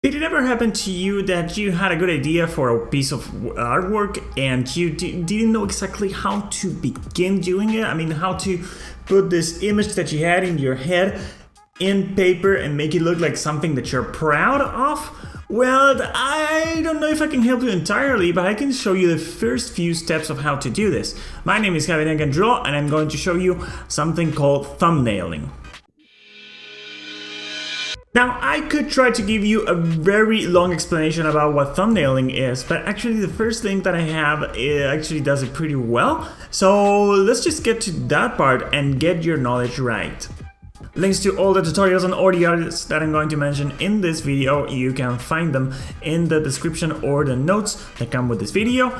Did it ever happen to you that you had a good idea for a piece of artwork and you didn't know exactly how to begin doing it? I mean, how to put this image that you had in your head in paper and make it look like something that you're proud of? Well, I don't know if I can help you entirely, but I can show you the first few steps of how to do this. My name is Javi and I'm going to show you something called thumbnailing. Now, I could try to give you a very long explanation about what thumbnailing is, but actually the first link that I have actually does it pretty well. So let's just get to that part and get your knowledge right. Links to all the tutorials and audios that I'm going to mention in this video, you can find them in the description or the notes that come with this video.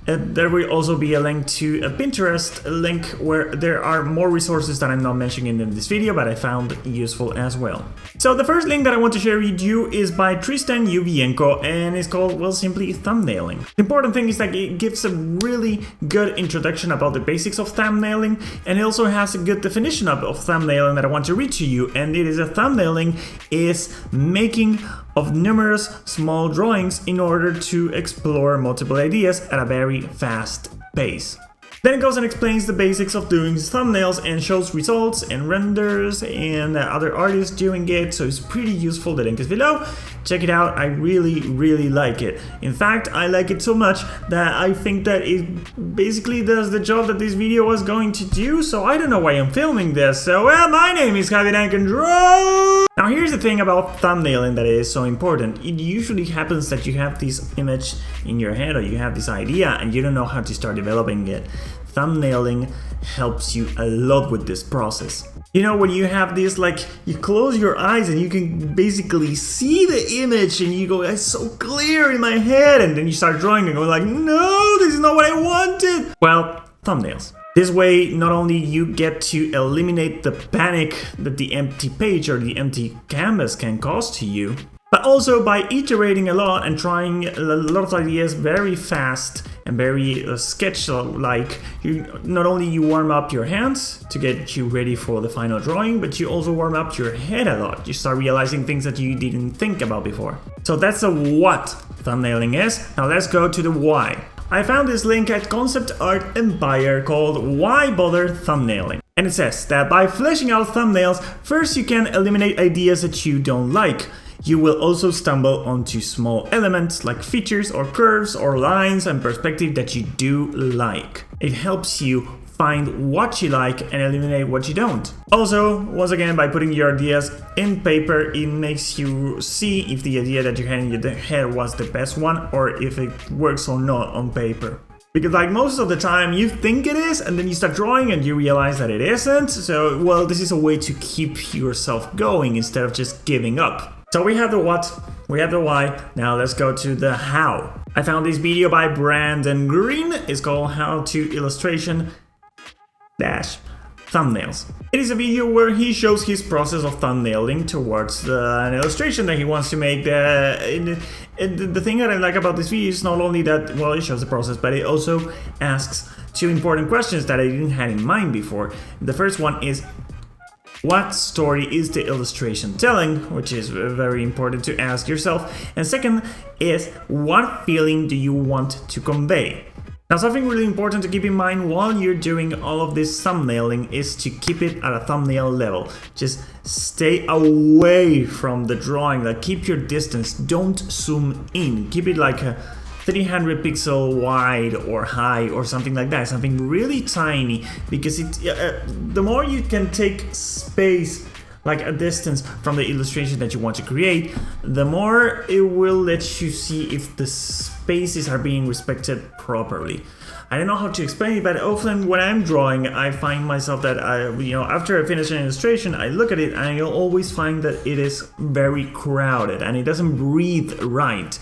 There will also be a link to a Pinterest link where there are more resources that I'm not mentioning in this video, but I found useful as well. So the first link that I want to share with you is by Tristan Yuvienko and it's called, well, simply thumbnailing. The important thing is that it gives a really good introduction about the basics of thumbnailing, and it also has a good definition of thumbnailing that I want to read to you, and it is a thumbnailing is making of numerous small drawings in order to explore multiple ideas at a very fast pace. Then it goes and explains the basics of doing thumbnails and shows results and renders and other artists doing it, so it's pretty useful. The link is below. Check it out, I really like it. In fact, I like it so much that I think that it basically does the job that this video was going to do, so I don't know why I'm filming this. So, well, my name is Javi Now here's the thing about thumbnailing that is so important. It usually happens that you have this image in your head or you have this idea and you don't know how to start developing it. Thumbnailing helps you a lot with this process. You know, when you have this, like, you close your eyes and you can basically see the image and you go, it's so clear in my head, and then you start drawing and go like, no, this is not what I wanted. Well, thumbnails. This way, not only you get to eliminate the panic that the empty page or the empty canvas can cause to you, but also by iterating a lot and trying a lot of ideas very fast and very sketch-like, not only you warm up your hands to get you ready for the final drawing, but you also warm up your head a lot. You start realizing things that you didn't think about before. So that's the what thumbnailing is. Now let's go to the why. I found this link at Concept Art Empire called Why Bother Thumbnailing? And it says that by fleshing out thumbnails, first you can eliminate ideas that you don't like. You will also stumble onto small elements like features or curves or lines and perspective that you do like. It helps you find what you like and eliminate what you don't. Also, once again, by putting your ideas in paper, it makes you see if the idea that you had in your head was the best one or if it works or not on paper. Because like most of the time you think it is and then you start drawing and you realize that it isn't. So, well, this is a way to keep yourself going instead of just giving up. So we have the what, we have the why, now let's go to the how. I found this video by Brandon Green, it's called How to Illustration Thumbnails. It is a video where he shows his process of thumbnailing towards an illustration that he wants to make. The thing that I like about this video is not only that, well, it shows the process, but it also asks two important questions that I didn't have in mind before. The first one is, what story is the illustration telling? Which is very important to ask yourself. And second is, what feeling do you want to convey? Now, something really important to keep in mind while you're doing all of this thumbnailing is to keep it at a thumbnail level. Just stay away from the drawing, like keep your distance, don't zoom in. Keep it like a 300 pixel wide or high or something like that, something really tiny, because the more you can take space, like a distance from the illustration that you want to create, the more it will let you see if the spaces are being respected properly. I don't know how to explain it, but often when I'm drawing, I find myself that after I finish an illustration, I look at it and I'll always find that it is very crowded and it doesn't breathe right.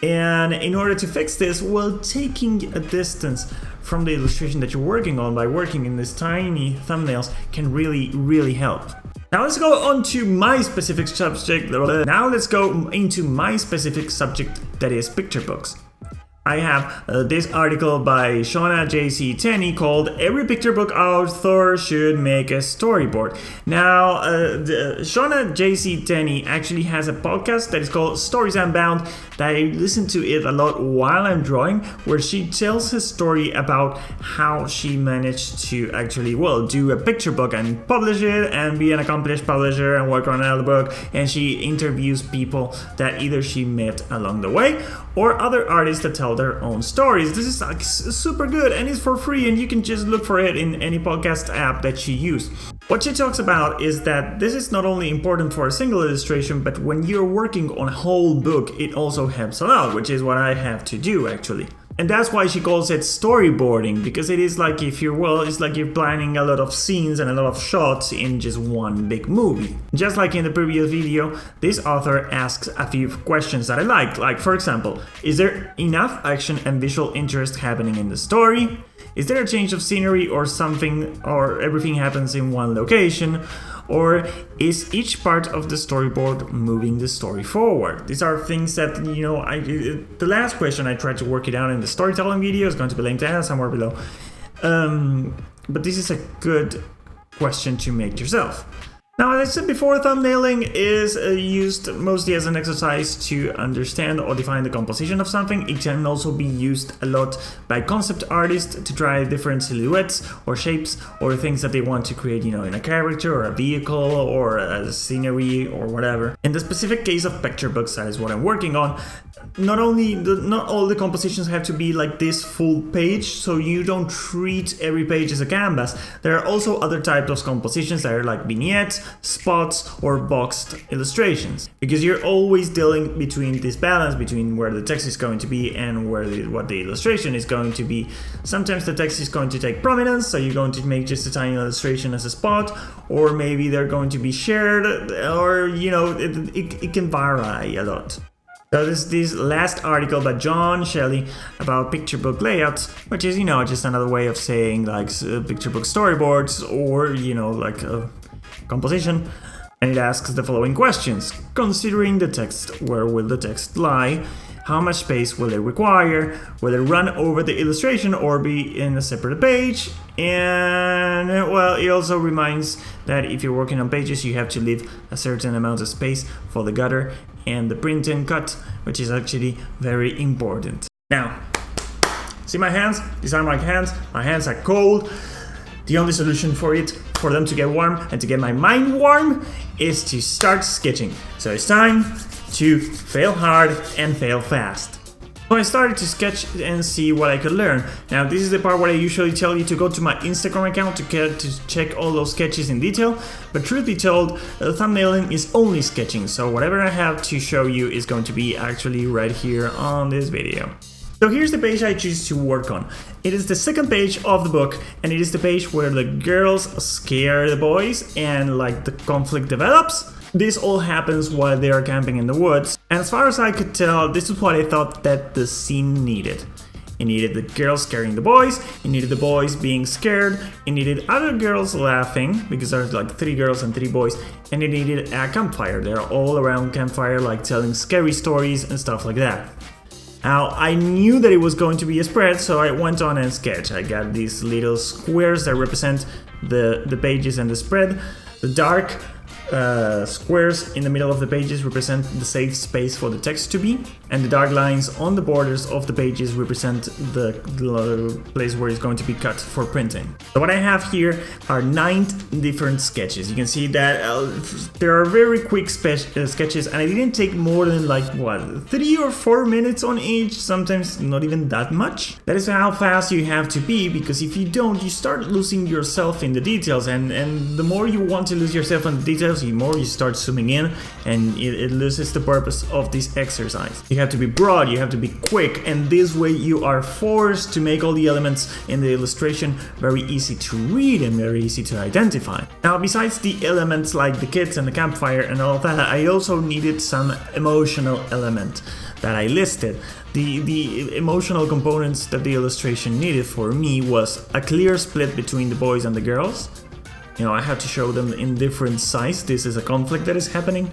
And in order to fix this, well, taking a distance from the illustration that you're working on by working in these tiny thumbnails can really help. Now let's go on to my specific subject. Now let's go into my specific subject, that is picture books. I have this article by Shauna J.C. Tenney called "Every Picture Book Author Should Make a Storyboard." Now, Shauna J.C. Tenney actually has a podcast that is called Stories Unbound that I listen to it a lot while I'm drawing, where she tells her story about how she managed to actually, do a picture book and publish it and be an accomplished publisher and work on another book. And she interviews people that either she met along the way or other artists that tell their own stories. This is like super good and it's for free, and you can just look for it in any podcast app that you use. What she talks about is that this is not only important for a single illustration, but when you're working on a whole book, it also helps a lot, which is what I have to do actually. And that's why she calls it storyboarding, because it is like it's like you're planning a lot of scenes and a lot of shots in just one big movie. Just like in the previous video, this author asks a few questions that I like for example, is there enough action and visual interest happening in the story? Is there a change of scenery or something, or everything happens in one location? Or is each part of the storyboard moving the story forward? These are things that, the last question I tried to work it out in the storytelling video is going to be linked down somewhere below. But this is a good question to make yourself. Now, as I said before, thumbnailing is used mostly as an exercise to understand or define the composition of something. It can also be used a lot by concept artists to try different silhouettes or shapes or things that they want to create, in a character or a vehicle or a scenery or whatever. In the specific case of picture books, that is what I'm working on, not all the compositions have to be like this full page, so you don't treat every page as a canvas. There are also other types of compositions that are like vignettes, spots, or boxed illustrations, because you're always dealing between this balance between where the text is going to be and what the illustration is going to be. Sometimes the text is going to take prominence, so you're going to make just a tiny illustration as a spot, or maybe they're going to be shared, or it can vary a lot. So this last article by John Shelley about picture book layouts, which is just another way of saying like picture book storyboards or like a composition, and it asks the following questions. Considering the text, where will the text lie? How much space will it require? Will it run over the illustration or be in a separate page? And it also reminds that if you're working on pages, you have to leave a certain amount of space for the gutter and the print and cut, which is actually very important. Now, see my hands? These are my hands. My hands are cold. The only solution for them to get warm and to get my mind warm is to start sketching. So it's time to fail hard and fail fast. So I started to sketch and see what I could learn. Now this is the part where I usually tell you to go to my Instagram account to check all those sketches in detail, but truth be told, thumbnailing is only sketching, so whatever I have to show you is going to be actually right here on this video. So here's the page I choose to work on. It is the second page of the book, and it is the page where the girls scare the boys and like the conflict develops. This all happens while they are camping in the woods, and as far as I could tell, this is what I thought that the scene needed. It needed the girls scaring the boys, it needed the boys being scared, it needed other girls laughing, because there's like 3 girls and 3 boys, and it needed a campfire. They're all around campfire, like telling scary stories and stuff like that. Now, I knew that it was going to be a spread, so I went on and sketched. I got these little squares that represent the pages and the spread. The dark squares in the middle of the pages represent the safe space for the text to be, and the dark lines on the borders of the pages represent the place where it's going to be cut for printing. So what I have here are 9 different sketches. You can see that there are very quick sketches, and I didn't take more than 3 or 4 minutes on each, sometimes not even that much. That is how fast you have to be, because if you don't, you start losing yourself in the details, and the more you want to lose yourself in the details, the more you start zooming in, and it loses the purpose of this exercise. You have to be broad, you have to be quick, and this way you are forced to make all the elements in the illustration very easy to read and very easy to identify. Now, besides the elements like the kids and the campfire and all that, I also needed some emotional element that I listed. The emotional components that the illustration needed for me was a clear split between the boys and the girls. I have to show them in different size. This is a conflict that is happening.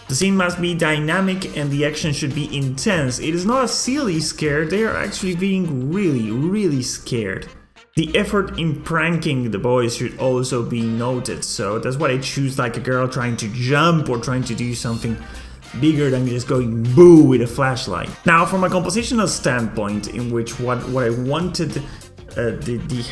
The scene must be dynamic and the action should be intense. It is not a silly scare, they are actually being really scared. The effort in pranking the boys should also be noted, so that's why I choose like a girl trying to jump or trying to do something bigger than just going boo with a flashlight. Now from a compositional standpoint, in which what I wanted,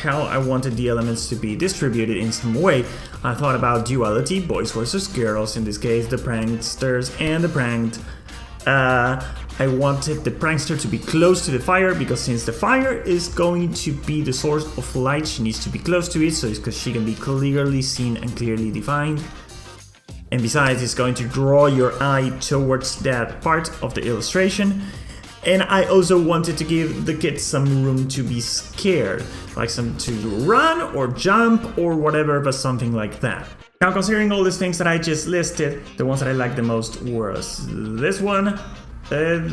how I wanted the elements to be distributed in some way, I thought about duality, boys versus girls, in this case the pranksters and the pranked. I wanted the prankster to be close to the fire, because since the fire is going to be the source of light, she needs to be close to it, so it's because she can be clearly seen and clearly defined. And besides, it's going to draw your eye towards that part of the illustration. And I also wanted to give the kids some room to be scared, like some to run or jump or whatever, but something like that. Now, considering all these things that I just listed, the ones that I liked the most was this one, and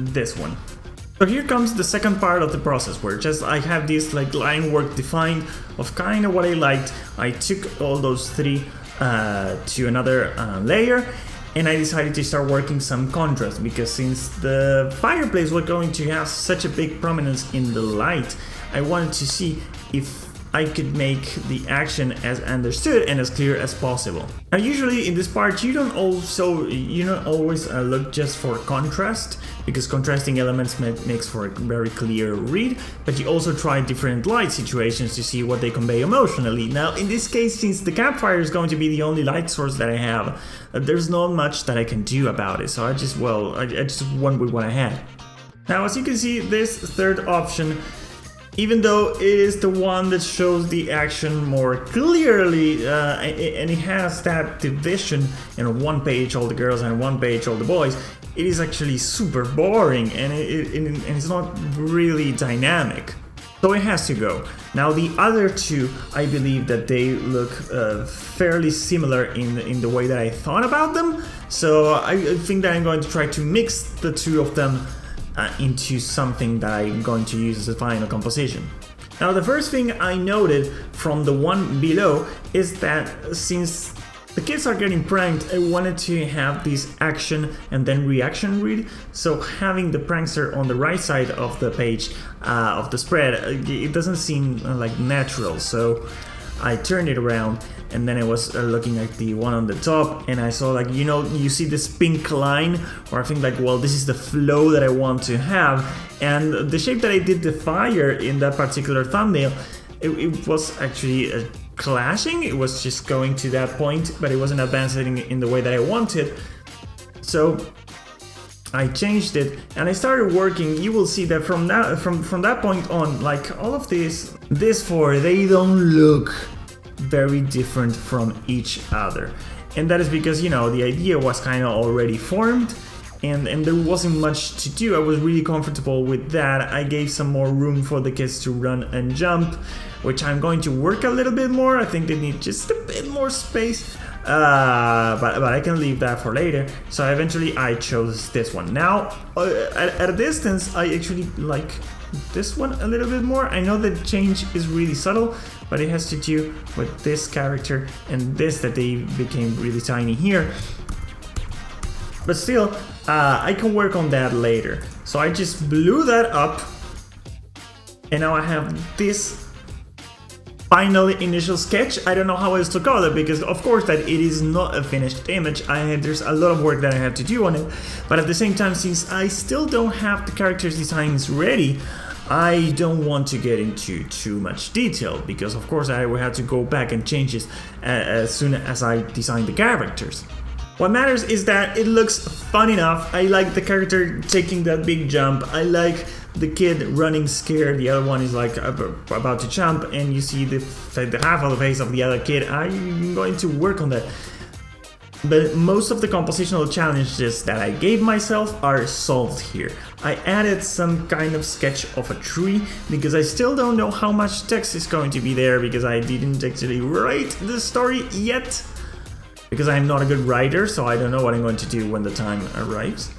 this one. So here comes the second part of the process, where just I have this like line work defined of kind of what I liked. I took all those three to another layer, and I decided to start working some contrast, because since the fireplace was going to have such a big prominence in the light, I wanted to see if I could make the action as understood and as clear as possible. Now usually in this part you don't always look just for contrast, because contrasting elements makes for a very clear read, but you also try different light situations to see what they convey emotionally. Now in this case, since the campfire is going to be the only light source that I have, there's not much that I can do about it, so I just went with what I had. Now as you can see, this third option, even though it is the one that shows the action more clearly, and it has that division, one page all the girls and one page all the boys, it is actually super boring, and it's not really dynamic. So it has to go. Now the other two, I believe that they look fairly similar in the way that I thought about them, so I think that I'm going to try to mix the two of them into something that I'm going to use as a final composition. Now the first thing I noted from the one below is that since the kids are getting pranked, I wanted to have this action and then reaction read, so having the prankster on the right side of the page of the spread, it doesn't seem like natural, so I turned it around, and then I was looking at the one on the top, and I saw like, you see this pink line, or I think like, well, this is the flow that I want to have, and the shape that I did the fire in that particular thumbnail, it was actually clashing. It was just going to that point, but it wasn't advancing in the way that I wanted, so I changed it and I started working. You will see that from that point on, like all of these four, they don't look very different from each other, and that is because the idea was kind of already formed, and there wasn't much to do. I was really comfortable with that. I gave some more room for the kids to run and jump, which I'm going to work a little bit more. I think they need just a bit more space. But I can leave that for later. So eventually I chose this one. Now at a distance I actually like this one a little bit more. I know the change is really subtle, but it has to do with this character and this, that they became really tiny here. But still, I can work on that later. So I just blew that up, and now I have this final initial sketch. I don't know how else to call it, because of course that it is not a finished image. There's a lot of work that I have to do on it, but at the same time, since I still don't have the characters' designs ready, I don't want to get into too much detail, because of course I will have to go back and change this as soon as I design the characters. What matters is that it looks fun enough. I like the character taking that big jump. I like the kid running scared. The other one is like about to jump, and you see the half of the face of the other kid. I'm going to work on that. But most of the compositional challenges that I gave myself are solved here. I added some kind of sketch of a tree, because I still don't know how much text is going to be there, because I didn't actually write the story yet. Because I'm not a good writer, so I don't know what I'm going to do when the time arrives.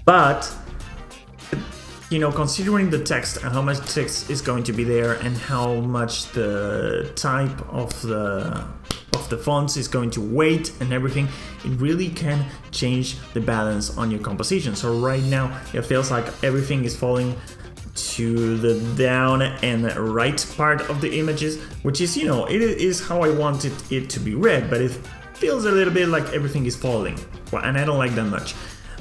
But considering the text and how much text is going to be there, and how much the type of of the fonts is going to weight and everything, it really can change the balance on your composition. So right now it feels like everything is falling to the down and right part of the images, which is, you know, it is how I wanted it to be read, but it feels a little bit like everything is falling, well, and I don't like that much.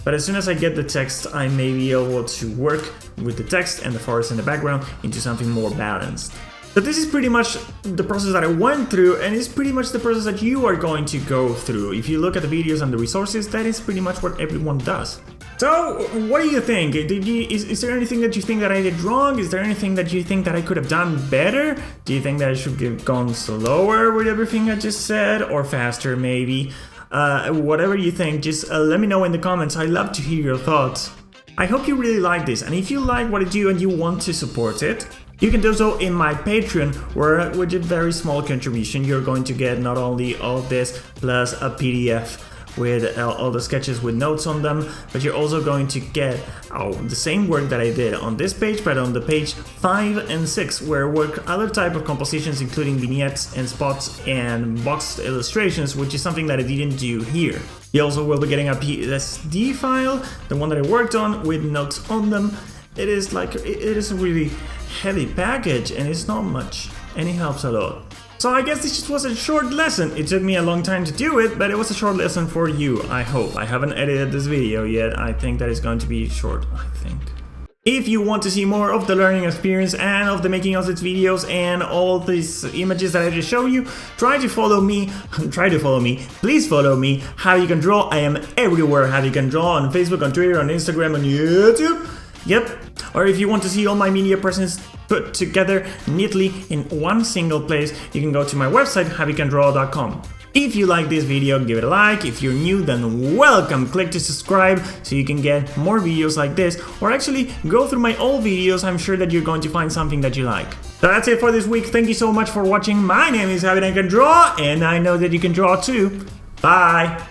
But as soon as I get the text, I may be able to work with the text and the forest in the background into something more balanced. But this is pretty much the process that I went through, and it's pretty much the process that you are going to go through. If you look at the videos and the resources, that is pretty much what everyone does. So, what do you think? Is there anything that you think that I did wrong? Is there anything that you think that I could have done better? Do you think that I should have gone slower with everything I just said, or faster maybe? Whatever you think, just let me know in the comments. I love to hear your thoughts. I hope you really like this, and if you like what I do and you want to support it, you can do so in my Patreon, where with a very small contribution you're going to get not only all of this plus a PDF with all the sketches with notes on them, but you're also going to get the same work that I did on this page, but on the page 5 and 6, where I work other type of compositions, including vignettes and spots and boxed illustrations, which is something that I didn't do here. You also will be getting a PSD file, the one that I worked on, with notes on them. It is a really heavy package, and it's not much, and it helps a lot. So I guess this just was a short lesson. It took me a long time to do it, but it was a short lesson for you, I hope. I haven't edited this video yet. I think that is going to be short, I think. If you want to see more of the learning experience and of the making of these videos and all these images that I just showed you, try to follow me, please follow me, Javi You Can Draw. I am everywhere, Javi You Can Draw, on Facebook, on Twitter, on Instagram, on YouTube. Yep. Or if you want to see all my media presence put together neatly in one single place, you can go to my website, javicanddraw.com. If you like this video, give it a like. If you're new, then welcome. Click to subscribe so you can get more videos like this, or actually go through my old videos. I'm sure that you're going to find something that you like. So that's it for this week. Thank you so much for watching. My name is Javi and I Can Draw, and I know that you can draw too. Bye.